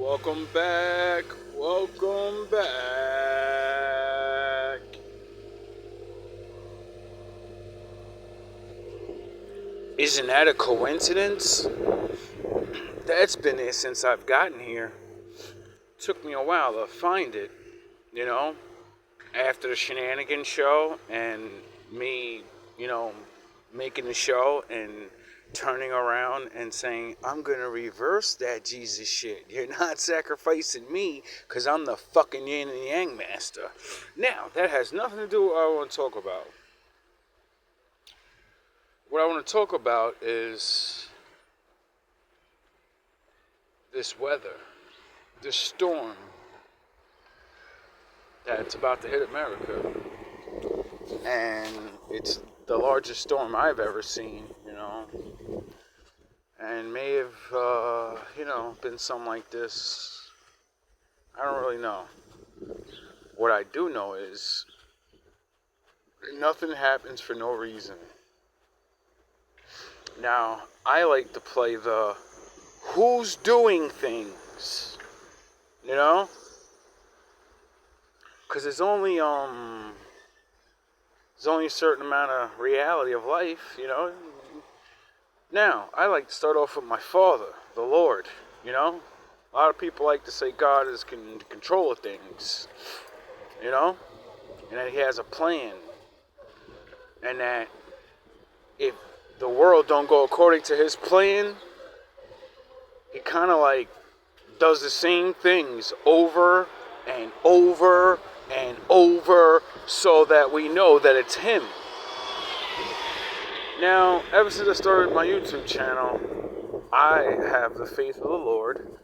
Welcome back. Welcome back. Isn't that a coincidence? That's been there since I've gotten here. Took me a while to find it, you know, after the shenanigans show and me, making the show and turning around and saying, I'm going to reverse that Jesus shit. You're not sacrificing me because I'm the fucking yin and yang master. Now, that has nothing to do with what I want to talk about. What I want to talk about is this weather, this storm that's about to hit America. And it's the largest storm I've ever seen, and may have, been something like this. I don't really know. What I do know is nothing happens for no reason. Now, I like to play the who's doing things, because there's only a certain amount of reality of life, Now, I like to start off with my Father, the Lord, A lot of people like to say God is in control of things, and that He has a plan, and that if the world don't go according to His plan, He kind of like does the same things over and over and over so that we know that it's Him. Now, ever since I started my YouTube channel, I have the faith of the Lord,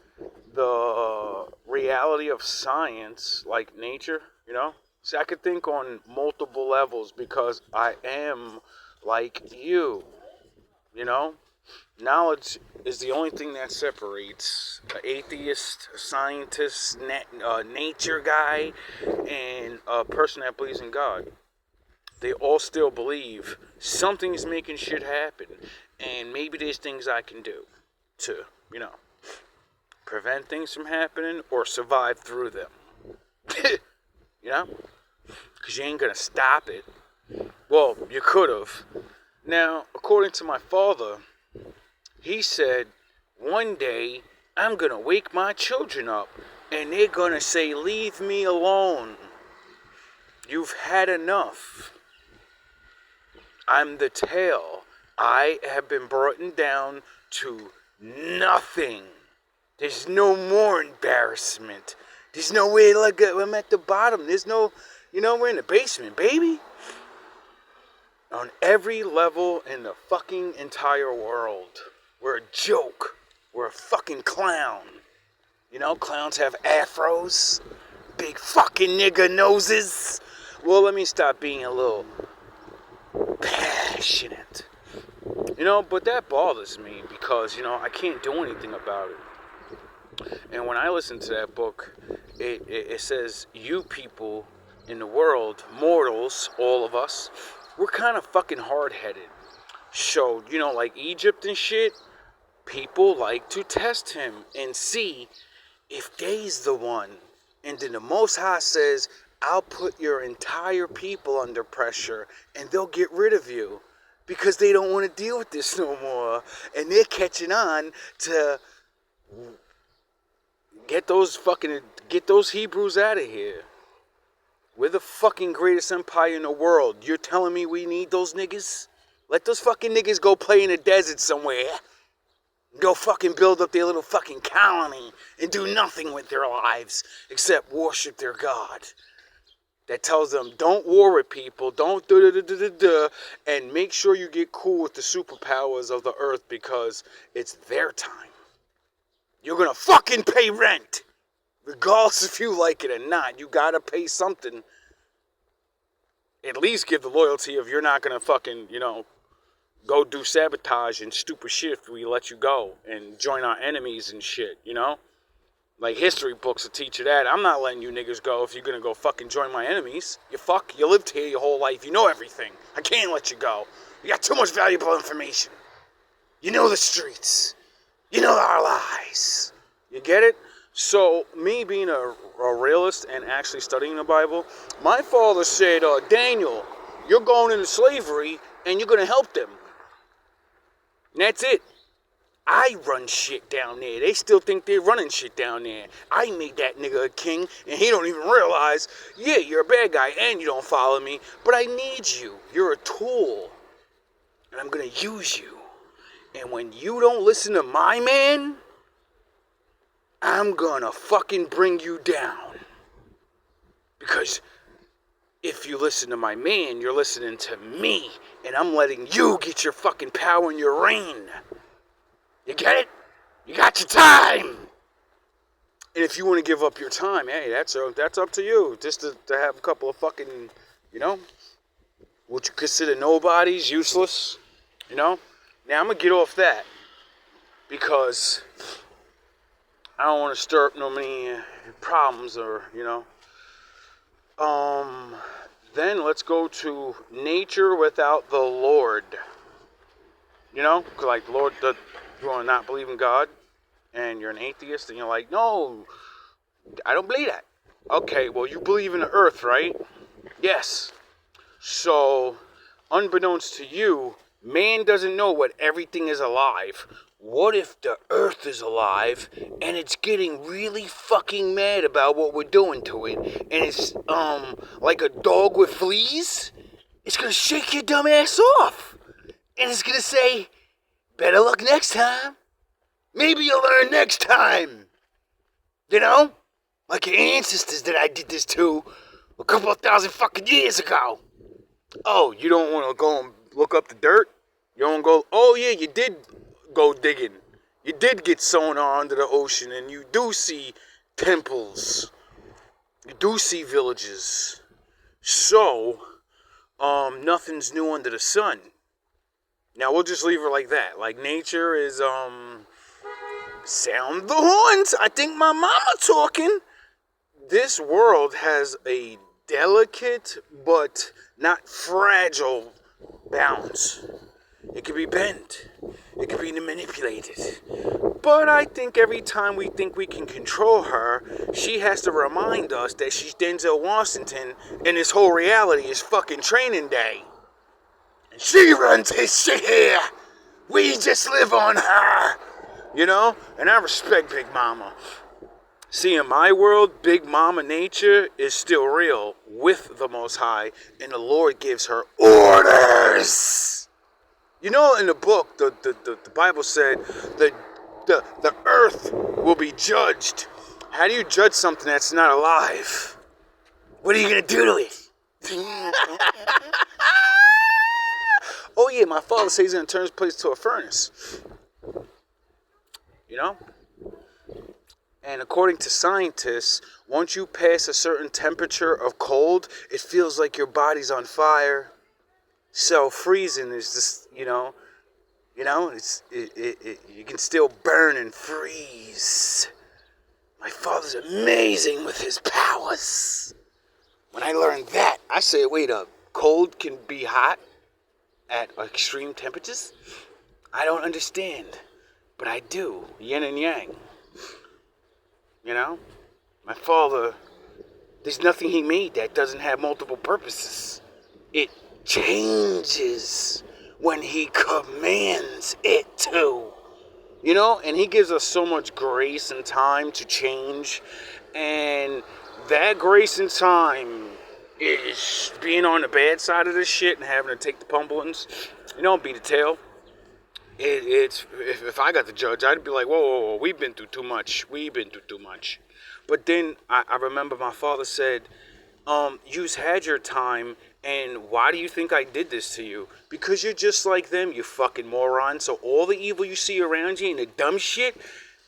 the reality of science, like nature, See, I could think on multiple levels because I am like you, Knowledge is the only thing that separates an atheist, a scientist, nature guy, and a person that believes in God. They all still believe something's making shit happen, and maybe there's things I can do to, prevent things from happening or survive through them. Because you ain't gonna stop it. Well, you could have. Now, according to my father, he said, one day I'm gonna wake my children up and they're gonna say, leave me alone. You've had enough. I'm the tail. I have been brought down to nothing. There's no more embarrassment. There's no way like I'm at the bottom. There's no, we're in the basement, baby. On every level in the fucking entire world. We're a joke. We're a fucking clown. Clowns have afros. Big fucking nigga noses. Well, let me stop being a little passionate. But that bothers me because, I can't do anything about it. And when I listen to that book, it says, you people in the world, mortals, all of us, we're kind of fucking hard-headed. So, like Egypt and shit, people like to test him and see if they's the one. And then the Most High says, I'll put your entire people under pressure and they'll get rid of you because they don't want to deal with this no more. And they're catching on to get those Hebrews out of here. We're the fucking greatest empire in the world. You're telling me we need those niggas? Let those fucking niggas go play in the desert somewhere. Go fucking build up their little fucking colony and do nothing with their lives except worship their God. That tells them, don't war with people, don't and make sure you get cool with the superpowers of the earth because it's their time. You're gonna fucking pay rent. Regardless if you like it or not, you gotta pay something. At least give the loyalty of you're not gonna fucking, go do sabotage and stupid shit if we let you go and join our enemies and shit, Like history books will teach you that. I'm not letting you niggas go if you're gonna go fucking join my enemies. You lived here your whole life, you know everything. I can't let you go. You got too much valuable information. You know the streets. You know our lies. You get it? So, me being a realist and actually studying the Bible, my father said, Daniel, you're going into slavery and you're going to help them. And that's it. I run shit down there. They still think they're running shit down there. I made that nigga a king, and he don't even realize, yeah, you're a bad guy, and you don't follow me, but I need you. You're a tool, and I'm going to use you. And when you don't listen to my man, I'm going to fucking bring you down. Because if you listen to my man, you're listening to me, and I'm letting you get your fucking power and your reign. You get it? You got your time. And if you want to give up your time, hey, that's up to you. Just to have a couple of fucking, what you consider nobodies, useless, Now, I'm going to get off that. Because I don't want to stir up no many problems or, Then let's go to nature without the Lord. Like the Lord, you want to not believe in God, and you're an atheist, and you're like, no, I don't believe that. Okay, well, you believe in the earth, right? Yes. So, unbeknownst to you, man doesn't know what everything is alive. What if the earth is alive, and it's getting really fucking mad about what we're doing to it, and it's, like a dog with fleas? It's gonna shake your dumb ass off, and it's gonna say, better luck next time. Maybe you'll learn next time. Like your ancestors that I did this to a couple of thousand fucking years ago. Oh, you don't want to go and look up the dirt? You don't go, oh yeah, you did go digging. You did get sonar under the ocean, and you do see temples. You do see villages. So, nothing's new under the sun. Now, we'll just leave her like that. Like, nature is, sound the horns. I think my mama talking. This world has a delicate but not fragile balance. It can be bent. It can be manipulated. But I think every time we think we can control her, she has to remind us that she's Denzel Washington and this whole reality is fucking Training Day. She runs his shit here. We just live on her. And I respect Big Mama. See, in my world, Big Mama Nature is still real with the Most High, and the Lord gives her orders. In the book, the Bible said that the earth will be judged. How do you judge something that's not alive? What are you going to do to it? Oh yeah, my father says he's going to turn his place to a furnace. And according to scientists, once you pass a certain temperature of cold, it feels like your body's on fire. So freezing is just, it's you can still burn and freeze. My father's amazing with his powers. When I learned that, I said, wait up, cold can be hot at extreme temperatures? I don't understand, but I do. Yin and yang. My father, there's nothing he made that doesn't have multiple purposes. It changes when he commands it to. And he gives us so much grace and time to change. And that grace and time is being on the bad side of this shit and having to take the pummelings, beat the tail. It's if I got the judge, I'd be like, whoa, we've been through too much. But then I remember my father said, you've had your time, and why do you think I did this to you? Because you're just like them, you fucking moron. So all the evil you see around you and the dumb shit,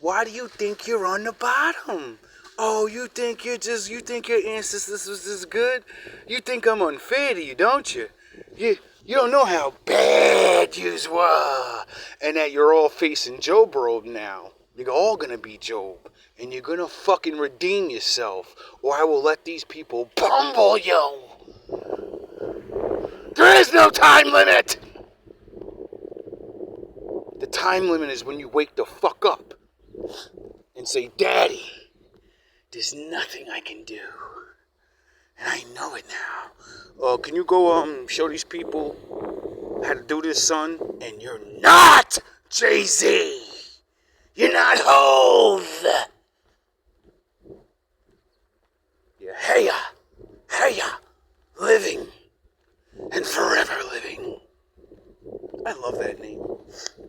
why do you think you're on the bottom? Oh, you think your ancestors was this good? You think I'm unfair to you, don't you? You don't know how bad yous were. And that you're all facing Job road now. You're all gonna be Job. And you're gonna fucking redeem yourself. Or I will let these people pummel you. There is no time limit. The time limit is when you wake the fuck up and say, Daddy, There's nothing I can do. And I know it now. Can you go show these people how to do this, son? And you're not Jay-Z. You're not Hove. You're Heya, living and forever living. I love that name.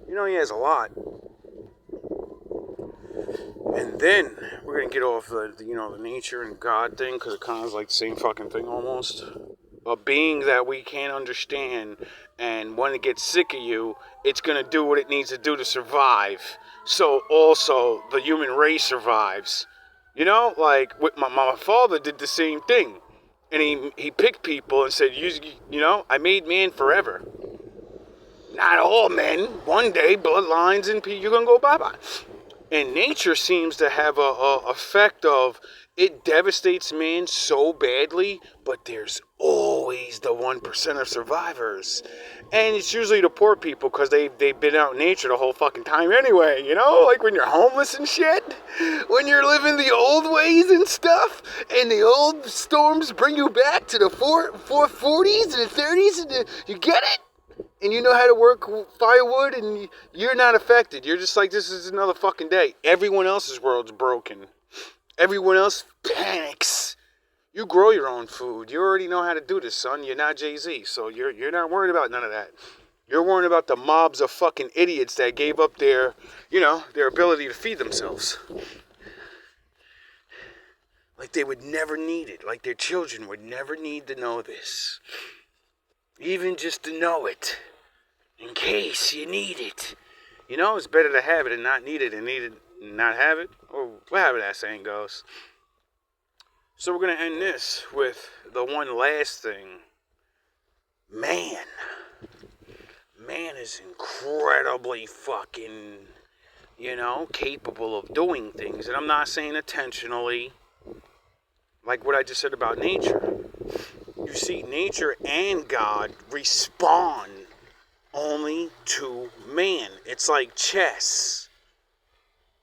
You know, he has a lot. And then we're gonna get off the nature and God thing, because it kind of is like the same fucking thing almost. A being that we can't understand, and when it gets sick of you, it's gonna do what it needs to do to survive. So also the human race survives. You know, like with my father did the same thing, and he picked people and said, I made man forever. Not all men. One day, bloodlines and people, you're gonna go bye-bye. And nature seems to have a effect of, it devastates man so badly, but there's always the 1% of survivors. And it's usually the poor people, because they've been out in nature the whole fucking time anyway, you know? Like when you're homeless and shit, when you're living the old ways and stuff, and the old storms bring you back to the 440s and the 30s, and you get it? And you know how to work firewood, and you're not affected. You're just like, this is another fucking day. Everyone else's world's broken. Everyone else panics. You grow your own food. You already know how to do this, son. You're not Jay-Z, so you're not worried about none of that. You're worried about the mobs of fucking idiots that gave up their ability to feed themselves. Like they would never need it. Like their children would never need to know this. Even just to know it. In case you need it. You know, it's better to have it and not need it, and need it and not have it. Or whatever that saying goes. So we're going to end this with the one last thing. Man. Man is incredibly fucking, capable of doing things. And I'm not saying intentionally. Like what I just said about nature. You see, nature and God respond only to man. It's like chess.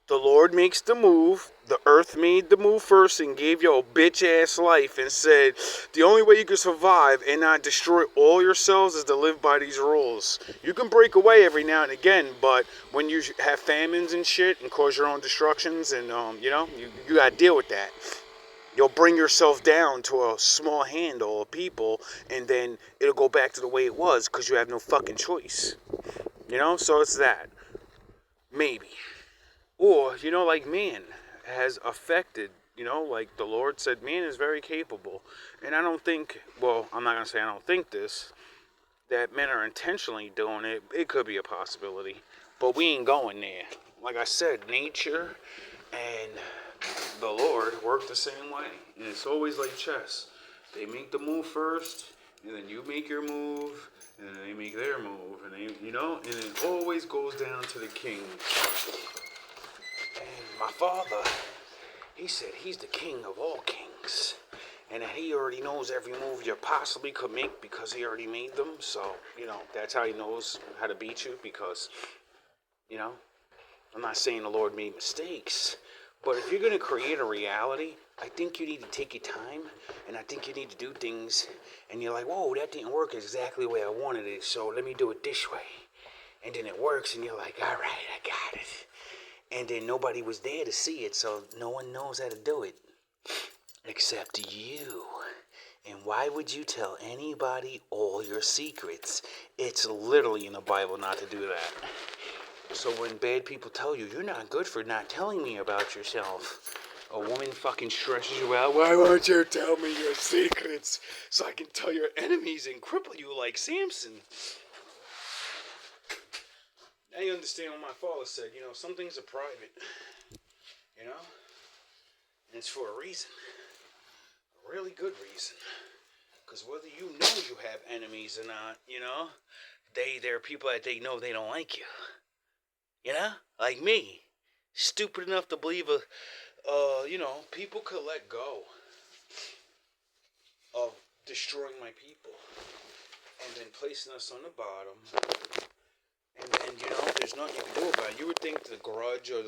The Lord makes the move. The earth made the move first and gave you a bitch ass life and said the only way you can survive and not destroy all yourselves is to live by these rules. You can break away every now and again, but when you have famines and shit and cause your own destructions, and you gotta deal with that. You'll bring yourself down to a small handle of people, and then it'll go back to the way it was because you have no fucking choice. So it's that. Maybe. Or, like man has affected, like the Lord said, man is very capable. And I don't think, I'm not going to say I don't think this, that men are intentionally doing it. It could be a possibility. But we ain't going there. Like I said, nature and the Lord work the same way. And it's always like chess. They make the move first, and then you make your move, and then they make their move, and and it always goes down to the king. And my father, he said he's the king of all kings, and that he already knows every move you possibly could make because he already made them. So, that's how he knows how to beat you, because, I'm not saying the Lord made mistakes. But if you're going to create a reality, I think you need to take your time, and I think you need to do things, and you're like, whoa, that didn't work exactly the way I wanted it, so let me do it this way. And then it works, and you're like, all right, I got it. And then nobody was there to see it, so no one knows how to do it except you. And why would you tell anybody all your secrets? It's literally in the Bible not to do that. So when bad people tell you, you're not good for not telling me about yourself. A woman fucking stresses you out. Why won't you tell me your secrets so I can tell your enemies and cripple you like Samson? Now you understand what my father said. Some things are private. And it's for a reason. A really good reason. Because whether you know you have enemies or not, there are people that they know they don't like you. Like me. Stupid enough to believe people could let go of destroying my people and then placing us on the bottom. And there's nothing you can do about it. You would think the grudge or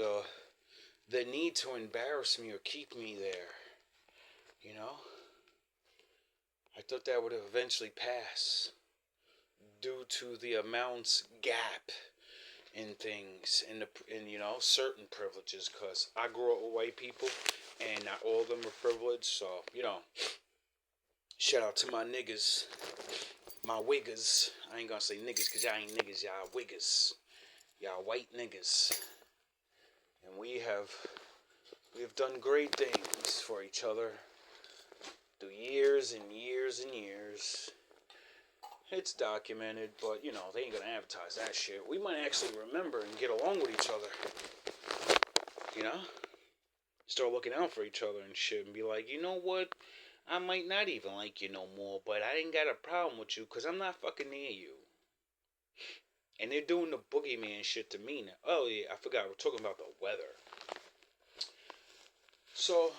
the need to embarrass me or keep me there. You know? I thought that would eventually pass due to the amounts gap in things in certain privileges, because I grew up with white people and not all of them are privileged. So shout out to my niggas, my wiggers. I ain't gonna say niggas because y'all ain't niggas, y'all wiggers, y'all white niggas. And we have done great things for each other through years and years and years. It's documented, but they ain't gonna advertise that shit. We might actually remember and get along with each other. Start looking out for each other and shit, and be like, you know what? I might not even like you no more, but I ain't got a problem with you because I'm not fucking near you. And they're doing the boogeyman shit to me now. Oh yeah, I forgot, we're talking about the weather. So,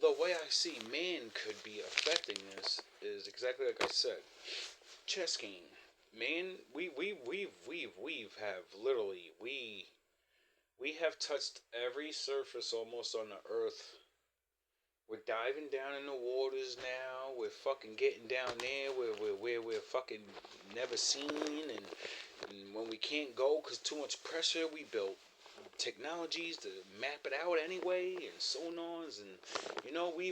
the way I see man could be affecting this is exactly like I said. Chess game. Man, we have literally, we have touched every surface almost on the earth. We're diving down in the waters now. We're fucking getting down there where we're fucking never seen. And when we can't go because too much pressure, we built technologies to map it out anyway, and sonars, and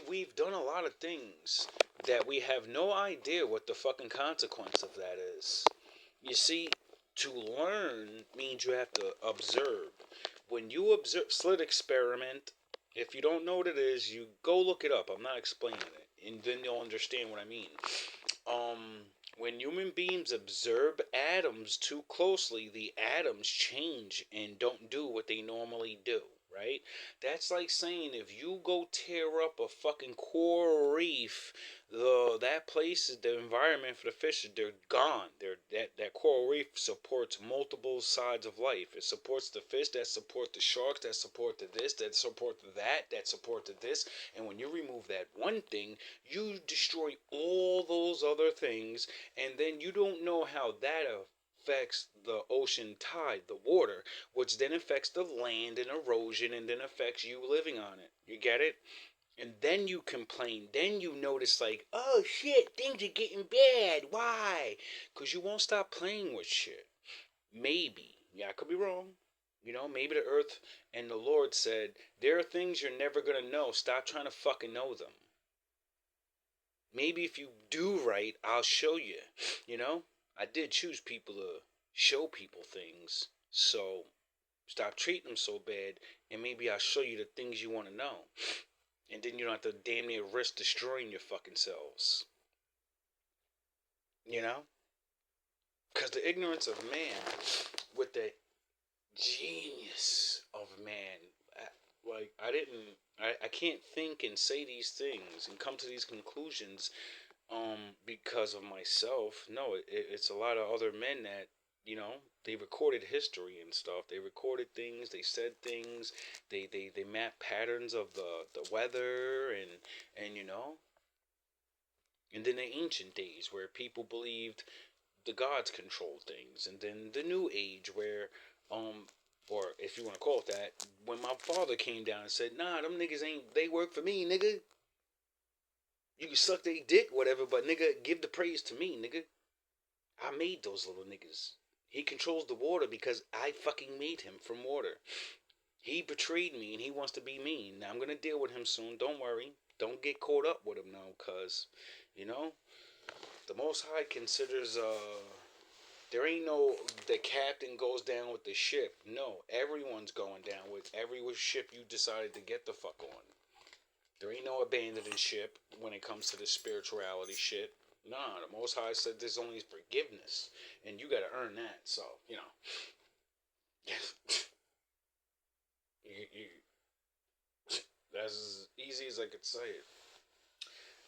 we've done a lot of things that we have no idea what the fucking consequence of that is. You see, to learn means you have to observe. When you observe, slit experiment, if you don't know what it is, you go look it up. I'm not explaining it, and then you'll understand what I mean. When human beings observe atoms too closely, the atoms change and don't do what they normally do, right? That's like saying if you go tear up a fucking coral reef, that place is the environment for the fish. They're gone. That coral reef supports multiple sides of life. It supports the fish, that support the sharks, that support the this, that support the that support the this. And when you remove that one thing, you destroy all those other things, and then you don't know how that affects the ocean tide, the water, which then affects the land and erosion, and then affects you living on it. You get it? And then you complain. Then you notice, like, oh shit, things are getting bad. Why? Because you won't stop playing with shit. Maybe. Yeah, I could be wrong. Maybe the earth and the Lord said, there are things you're never going to know. Stop trying to fucking know them. Maybe if you do right, I'll show you. I did choose people to show people things. So stop treating them so bad, and maybe I'll show you the things you want to know. And then you don't have to damn near risk destroying your fucking selves. Because the ignorance of man with the genius of man, I can't think and say these things and come to these conclusions because of myself. No, it's a lot of other men that, they recorded history and stuff. They recorded things, they said things, they mapped patterns of the weather and and then the ancient days where people believed the gods controlled things, and then the new age where or if you want to call it that, when my father came down and said, nah, them niggas they work for me, nigga. You can suck they dick, whatever, but nigga, give the praise to me, nigga. I made those little niggas. He controls the water because I fucking made him from water. He betrayed me and he wants to be me. Now I'm gonna deal with him soon. Don't worry. Don't get caught up with him now, cause, the Most High considers there ain't no the captain goes down with the ship. No, everyone's going down with every ship you decided to get the fuck on. There ain't no abandoning ship when it comes to this spirituality shit. Nah, the Most High said there's only forgiveness, and you got to earn that. So that's as easy as I could say it.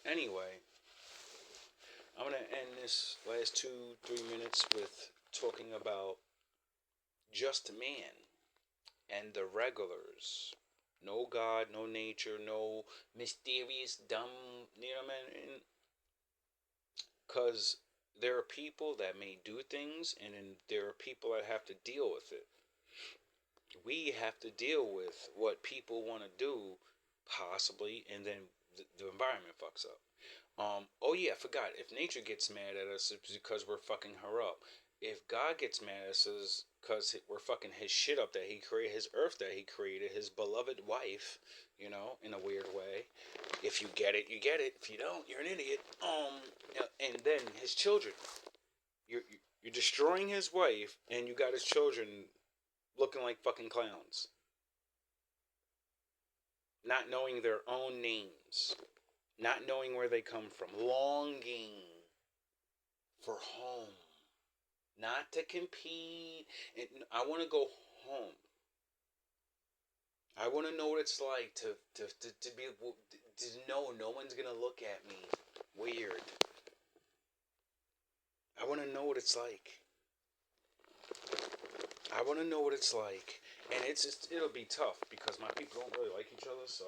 Anyway, I'm gonna end this last 2-3 minutes with talking about just man and the regulars. No God, no nature, no mysterious, dumb, man. Because there are people that may do things, and then there are people that have to deal with it. we have to deal with what people want to do, possibly, and then the environment fucks up. Oh yeah, I forgot. If nature gets mad at us, it's because we're fucking her up. If God gets mad at us, it's because we're fucking his shit up that he created, his earth that he created, his beloved wife, in a weird way. If you get it, you get it. If you don't, you're an idiot. And then his children. You're destroying his wife, and you got his children looking like fucking clowns, not knowing their own names, not knowing where they come from, longing for home, not to compete. And I want to go home. I want to know what it's like to be to know no one's gonna look at me weird. I want to know what it's like. I want to know what it's like. And it'll be tough because my people don't really like each other. So,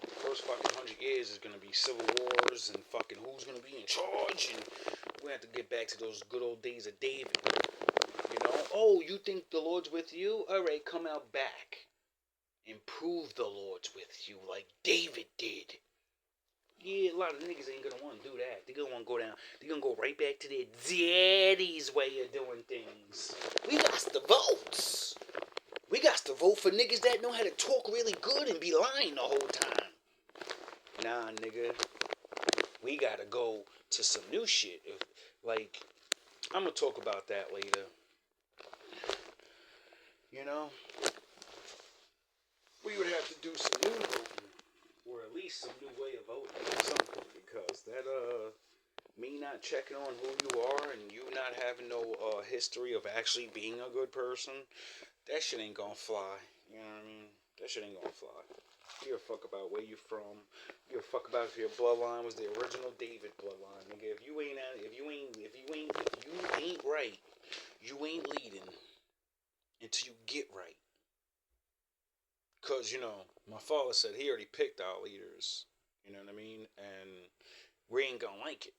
the first fucking 100 years is going to be civil wars and fucking who's going to be in charge. And we have to get back to those good old days of David. Oh, you think the Lord's with you? All right, come out back and prove the Lord's with you like David did. Yeah, a lot of niggas ain't gonna want to do that. They're gonna want to go down. They're gonna go right back to their daddy's way of doing things. We got the votes. We got to vote for niggas that know how to talk really good and be lying the whole time. Nah, nigga. We gotta go to some new shit. Like, I'm gonna talk about that later. We would have to do some new voting. Or at least some new way of voting or something. Because that, me not checking on who you are and you not having no history of actually being a good person, that shit ain't gonna fly. You know what I mean? That shit ain't gonna fly. You give a fuck about where you from. You give a fuck about if your bloodline was the original David bloodline, nigga. If you ain't right, you ain't leading until you get right. Cause my father said he already picked our leaders. You know what I mean? And we ain't gonna like it.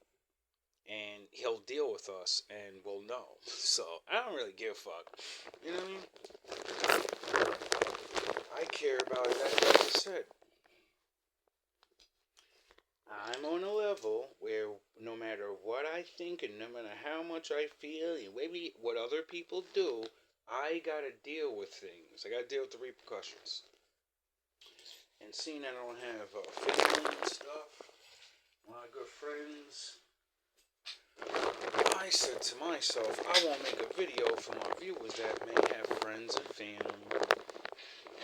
And he'll deal with us and we'll know. So I don't really give a fuck. You know what I mean? I care about it, like I said. I'm on a level where no matter what I think and no matter how much I feel and maybe what other people do, I gotta deal with things. I gotta deal with the repercussions. And seeing I don't have family and stuff, a lot of good friends, I said to myself, I won't make a video for my viewers that may have friends and family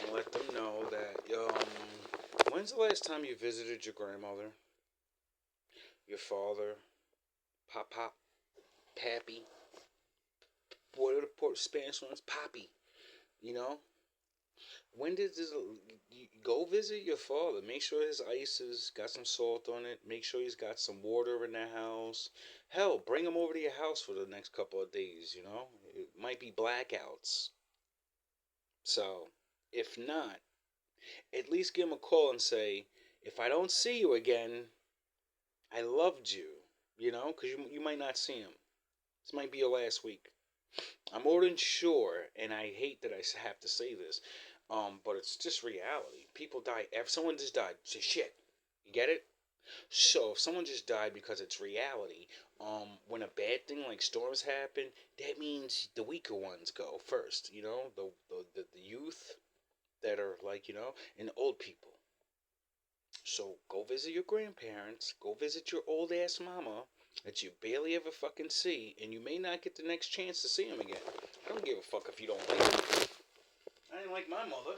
and let them know that, when's the last time you visited your grandmother, your father, pop, pappy, what are the Spanish ones? Papi, When did this, go visit your father, make sure his ice has got some salt on it, make sure he's got some water in the house, hell, bring him over to your house for the next couple of days, it might be blackouts, so, if not, at least give him a call and say, if I don't see you again, I loved you, because you might not see him, this might be your last week. I'm more than sure, and I hate that I have to say this, but it's just reality. People die. If someone just died, say shit. You get it? So if someone just died because it's reality, when a bad thing like storms happen, that means the weaker ones go first. The youth that are like and the old people. So go visit your grandparents. Go visit your old ass mama that you barely ever fucking see, and you may not get the next chance to see him again. I don't give a fuck if you don't like him. I didn't like my mother.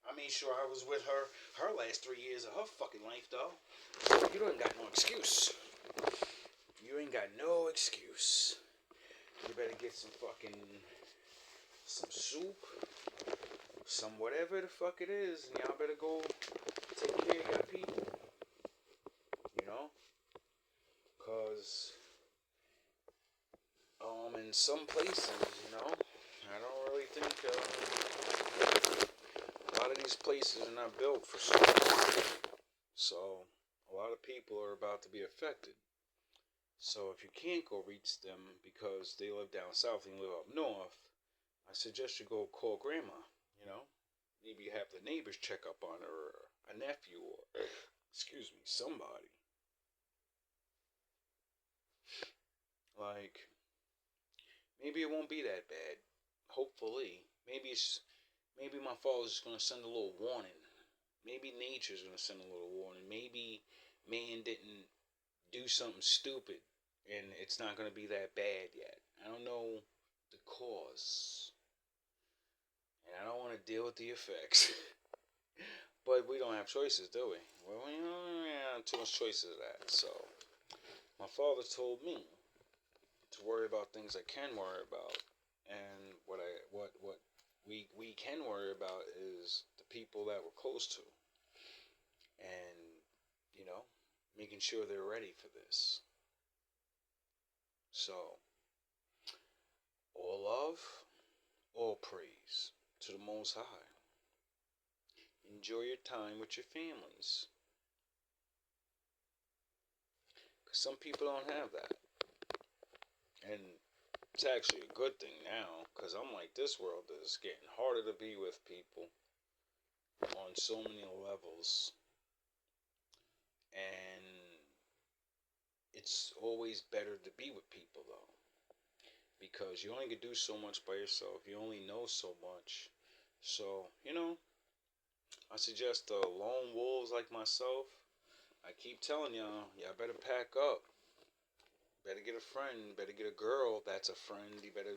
I made sure I was with her last 3 years of her fucking life, though. You don't got no excuse. You ain't got no excuse. You better get some soup, some whatever the fuck it is, and y'all better go take care of your people. Cause, in some places, I don't really think, a lot of these places are not built for schools. So, a lot of people are about to be affected. So, if you can't go reach them because they live down south and you live up north, I suggest you go call grandma, Maybe have the neighbors check up on her, or a nephew, or excuse me, somebody. Like, maybe it won't be that bad. Hopefully, maybe my father's just gonna send a little warning. Maybe nature's gonna send a little warning. Maybe man didn't do something stupid, and it's not gonna be that bad yet. I don't know the cause, and I don't want to deal with the effects. But we don't have choices, do we? Well, we don't have too much choices of that. So my father told me to worry about things I can worry about, and what we can worry about is the people that we're close to, and you know, making sure they're ready for this. So all love, all praise to the Most High. Enjoy your time with your families, because some people don't have that, and it's actually a good thing now, because I'm like, this world is getting harder to be with people on so many levels. And it's always better to be with people, though. Because you only can do so much by yourself. You only know so much. So, I suggest the lone wolves like myself. I keep telling y'all better pack up. Better get a friend. Better get a girl that's a friend. You better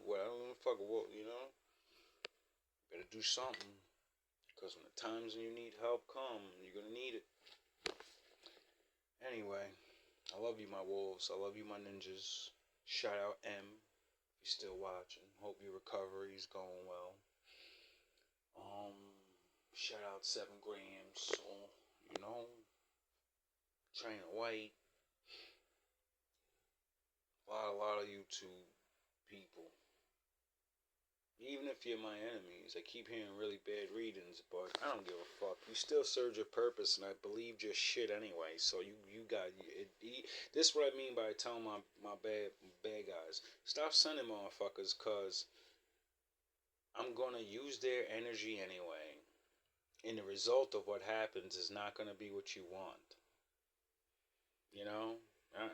well, fuck what, better do something. Because when the times when you need help come, you're going to need it. Anyway, I love you, my wolves. I love you, my ninjas. Shout out M. If you're still watching. Hope your recovery's going well. Shout out 7 grams. You know, China White. A lot of YouTube people. Even if you're my enemies, I keep hearing really bad readings, but I don't give a fuck. You still served your purpose, and I believed your shit anyway. So you got it. This is what I mean by telling my bad guys, stop sending motherfuckers, cause I'm gonna use their energy anyway, and the result of what happens is not gonna be what you want. You know, I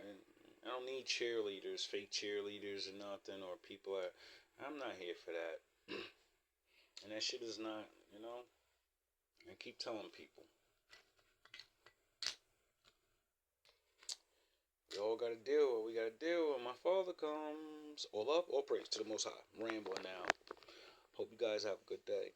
don't need cheerleaders, fake cheerleaders or nothing, or people that. I'm not here for that. And that shit is not, I keep telling people. We all gotta deal with what we gotta deal with when my father comes. All love, all praise to the Most High. I'm rambling now. Hope you guys have a good day.